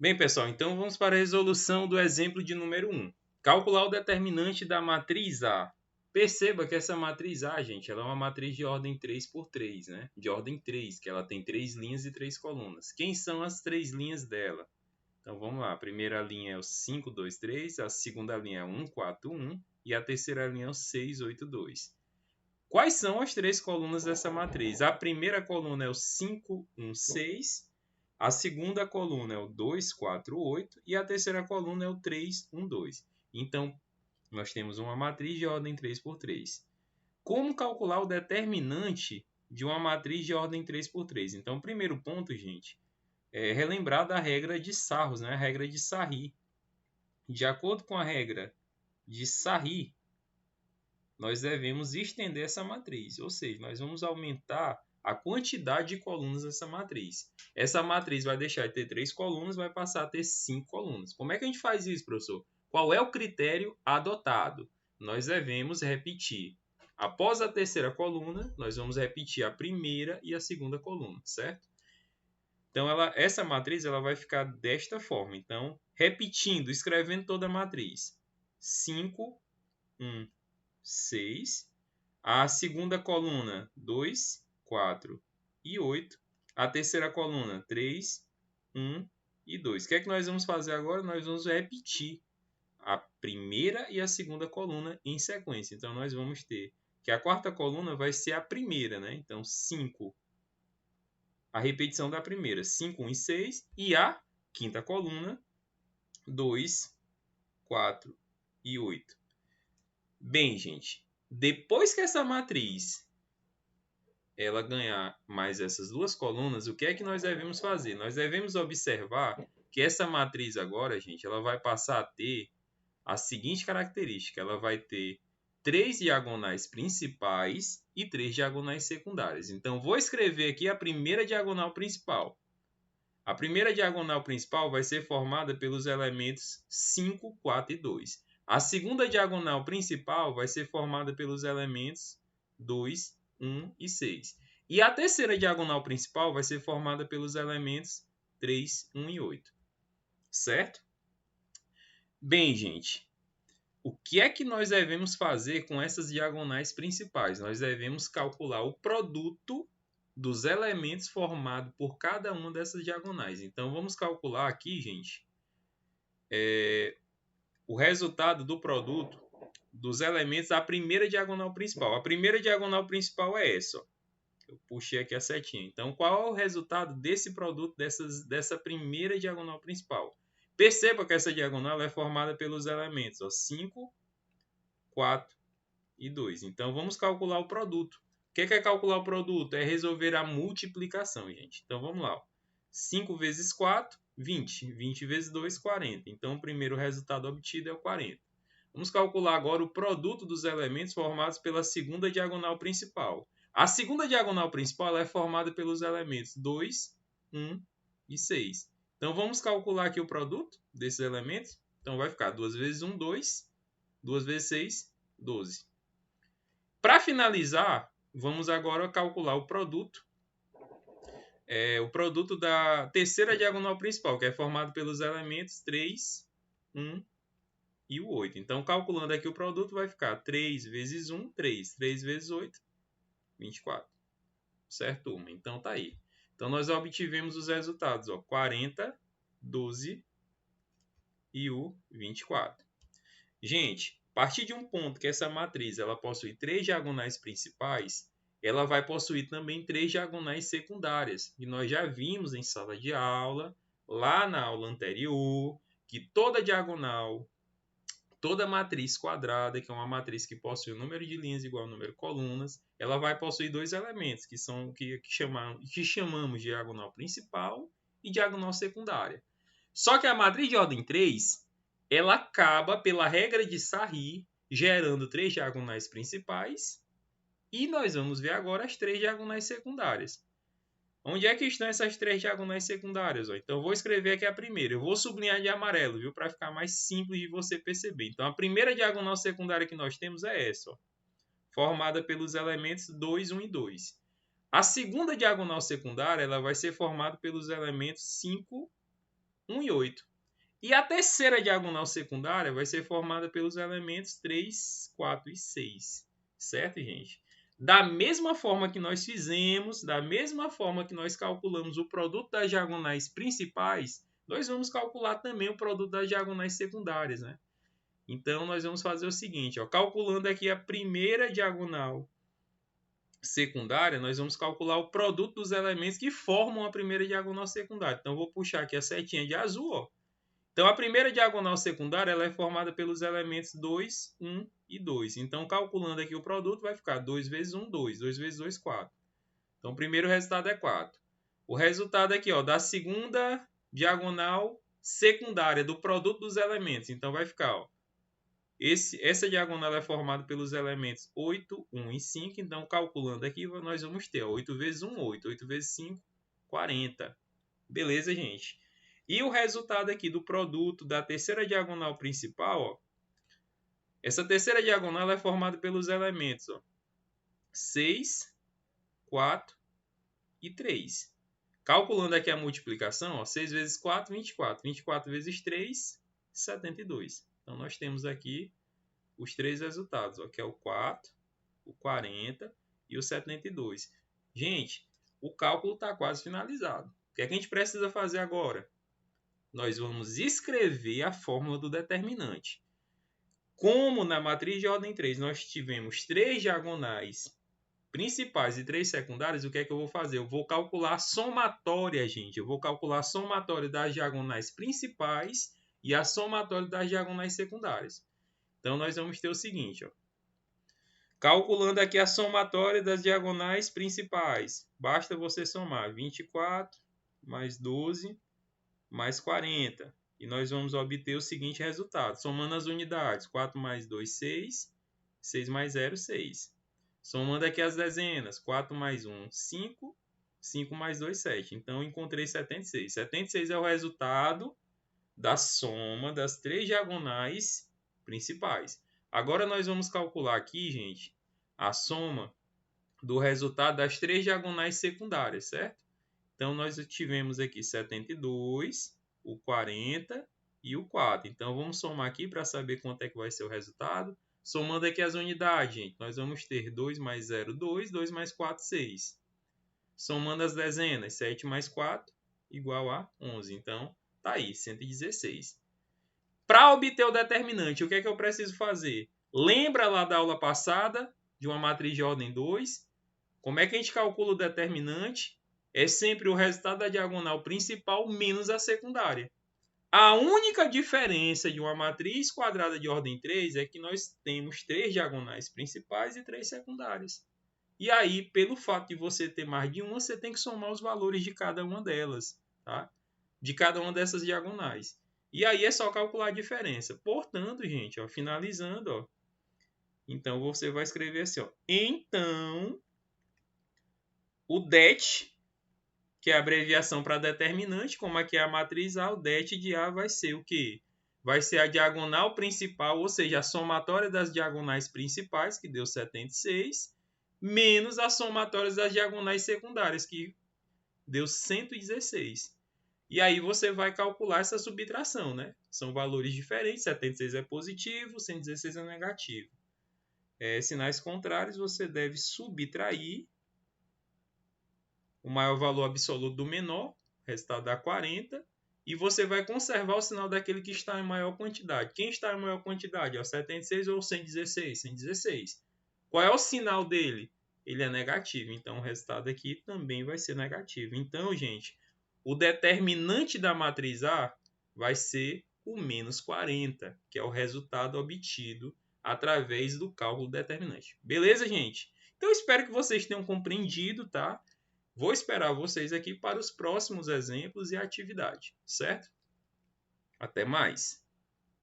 Bem, pessoal, então vamos para a resolução do exemplo de número 1. Calcular o determinante da matriz A. Perceba que essa matriz A, gente, ela é uma matriz de ordem 3 por 3, né? De ordem 3, que ela tem 3 linhas e 3 colunas. Quem são as 3 linhas dela? Então vamos lá, a primeira linha é o 5, 2, 3, a segunda linha é o 1, 4, 1 e a terceira linha é o 6, 8, 2. Quais são as 3 colunas dessa matriz? A primeira coluna é o 5, 1, 6, a segunda coluna é o 2, 4, 8 e a terceira coluna é o 3, 1, 2. Então, nós temos uma matriz de ordem 3 por 3. Como calcular o determinante de uma matriz de ordem 3 por 3? Então, o primeiro ponto, gente, é relembrar da regra de Sarros, né? A regra de Sarri. De acordo com a regra de Sarri, nós devemos estender essa matriz, ou seja, nós vamos aumentar a quantidade de colunas dessa matriz. Essa matriz vai deixar de ter 3 colunas, vai passar a ter 5 colunas. Como é que a gente faz isso, professor? Qual é o critério adotado? Nós devemos repetir. Após a terceira coluna, nós vamos repetir a primeira e a segunda coluna, certo? Então, essa matriz vai ficar desta forma. Então, repetindo, escrevendo toda a matriz. 5, 1, 6. A segunda coluna, 2, 4 e 8. A terceira coluna, 3, 1 e 2. O que é que nós vamos fazer agora? Nós vamos repetir a primeira e a segunda coluna em sequência. Então, nós vamos ter que a quarta coluna vai ser a primeira, né? Então, 5, a repetição da primeira, 5, 1 e 6. E a quinta coluna, 2, 4 e 8. Bem, gente, depois que essa matriz ela ganhar mais essas duas colunas, o que é que nós devemos fazer? Nós devemos observar que essa matriz agora, gente, ela vai passar a ter a seguinte característica. Ela vai ter 3 diagonais principais e 3 diagonais secundárias. Então, vou escrever aqui a primeira diagonal principal. A primeira diagonal principal vai ser formada pelos elementos 5, 4 e 2. A segunda diagonal principal vai ser formada pelos elementos 2, 1 e 6. E a terceira diagonal principal vai ser formada pelos elementos 3, 1 e 8. Certo? Bem, gente, o que é que nós devemos fazer com essas diagonais principais? Nós devemos calcular o produto dos elementos formados por cada uma dessas diagonais. Então, vamos calcular aqui, gente, o resultado do produto dos elementos da primeira diagonal principal. A primeira diagonal principal é essa. Ó. Eu puxei aqui a setinha. Então, qual é o resultado desse produto dessa primeira diagonal principal? Perceba que essa diagonal é formada pelos elementos 5, 4 e 2. Então, vamos calcular o produto. O que é calcular o produto? É resolver a multiplicação, gente. Então, vamos lá. 5 vezes 4, 20. 20 vezes 2, 40. Então, o primeiro resultado obtido é o 40. Vamos calcular agora o produto dos elementos formados pela segunda diagonal principal. A segunda diagonal principal é formada pelos elementos 2, 1 e 6. Então, vamos calcular aqui o produto desses elementos. Então, vai ficar 2 vezes 1, 2. 2 vezes 6, 12. Para finalizar, vamos agora calcular o produto. O produto da terceira diagonal principal, que é formado pelos elementos 3, 1 e o 8. Então, calculando aqui o produto, vai ficar 3 vezes 1, 3. 3 vezes 8, 24. Certo, turma? Então, tá aí. Então, nós obtivemos os resultados. 40, 12 e o 24. Gente, a partir de um ponto que essa matriz ela possui 3 diagonais principais, ela vai possuir também 3 diagonais secundárias. E nós já vimos em sala de aula, lá na aula anterior, que toda diagonal, toda matriz quadrada, que é uma matriz que possui o número de linhas igual ao número de colunas, ela vai possuir 2 elementos, que chamamos de diagonal principal e diagonal secundária. Só que a matriz de ordem 3, ela acaba, pela regra de Sarri, gerando 3 diagonais principais e nós vamos ver agora as 3 diagonais secundárias. Onde é que estão essas 3 diagonais secundárias? Então, eu vou escrever aqui a primeira. Eu vou sublinhar de amarelo, viu? Para ficar mais simples de você perceber. Então, a primeira diagonal secundária que nós temos é essa, ó, formada pelos elementos 2, 1 e 2. A segunda diagonal secundária ela vai ser formada pelos elementos 5, 1 e 8. E a terceira diagonal secundária vai ser formada pelos elementos 3, 4 e 6. Certo, gente? Da mesma forma que nós fizemos, da mesma forma que nós calculamos o produto das diagonais principais, nós vamos calcular também o produto das diagonais secundárias, né? Então, nós vamos fazer o seguinte, ó, calculando aqui a primeira diagonal secundária, nós vamos calcular o produto dos elementos que formam a primeira diagonal secundária. Então, eu vou puxar aqui a setinha de azul, ó. Então, a primeira diagonal secundária ela é formada pelos elementos 2, 1 e 2. Então, calculando aqui o produto, vai ficar 2 vezes 1, 2. 2 vezes 2, 4. Então, o primeiro resultado é 4. O resultado aqui, ó, da segunda diagonal secundária do produto dos elementos. Então, vai ficar, ó, essa diagonal é formada pelos elementos 8, 1 e 5. Então, calculando aqui, nós vamos ter, ó, 8 vezes 1, 8. 8 vezes 5, 40. Beleza, gente? E o resultado aqui do produto da terceira diagonal principal, ó, essa terceira diagonal é formada pelos elementos, ó, 6, 4 e 3. Calculando aqui a multiplicação, ó, 6 vezes 4, 24. 24 vezes 3, 72. Então, nós temos aqui os três resultados, ó, que é o 4, o 40 e o 72. Gente, o cálculo está quase finalizado. O que é que a gente precisa fazer agora? Nós vamos escrever a fórmula do determinante. Como na matriz de ordem 3 nós tivemos 3 diagonais principais e 3 secundárias, o que é que eu vou fazer? Eu vou calcular a somatória, gente. Eu vou calcular a somatória das diagonais principais e a somatória das diagonais secundárias. Então, nós vamos ter o seguinte, ó. Calculando aqui a somatória das diagonais principais. Basta você somar 24 mais 12 mais 40. E nós vamos obter o seguinte resultado. Somando as unidades. 4 mais 2, 6. 6 mais 0, 6. Somando aqui as dezenas. 4 mais 1, 5. 5 mais 2, 7. Então, eu encontrei 76. 76 é o resultado da soma das três diagonais principais. Agora, nós vamos calcular aqui, gente, a soma do resultado das três diagonais secundárias, certo? Então, nós tivemos aqui 72, o 40 e o 4. Então, vamos somar aqui para saber quanto é que vai ser o resultado. Somando aqui as unidades, gente, nós vamos ter 2 mais 0, 2. 2 mais 4, 6. Somando as dezenas, 7 mais 4 igual a 11. Então, tá aí, 116. Para obter o determinante, o que é que eu preciso fazer? Lembra lá da aula passada, de uma matriz de ordem 2? Como é que a gente calcula o determinante? É sempre o resultado da diagonal principal menos a secundária. A única diferença de uma matriz quadrada de ordem 3 é que nós temos 3 diagonais principais e 3 secundárias. E aí, pelo fato de você ter mais de uma, você tem que somar os valores de cada uma delas, tá? De cada uma dessas diagonais. E aí é só calcular a diferença. Portanto, gente, ó, finalizando, ó, então você vai escrever assim, ó, então o det, que é a abreviação para determinante, como aqui é a matriz A, o det de A vai ser o quê? Vai ser a diagonal principal, ou seja, a somatória das diagonais principais, que deu 76, menos a somatória das diagonais secundárias, que deu 116. E aí você vai calcular essa subtração, né? São valores diferentes, 76 é positivo, 116 é negativo. Sinais contrários, você deve subtrair o maior valor absoluto do menor, resultado dá 40, e você vai conservar o sinal daquele que está em maior quantidade. Quem está em maior quantidade? É o 76 ou 116? 116. Qual é o sinal dele? Ele é negativo, então o resultado aqui também vai ser negativo. Então, gente, o determinante da matriz A vai ser o menos 40, que é o resultado obtido através do cálculo determinante. Beleza, gente? Então, espero que vocês tenham compreendido, tá? Vou esperar vocês aqui para os próximos exemplos e atividade, certo? Até mais!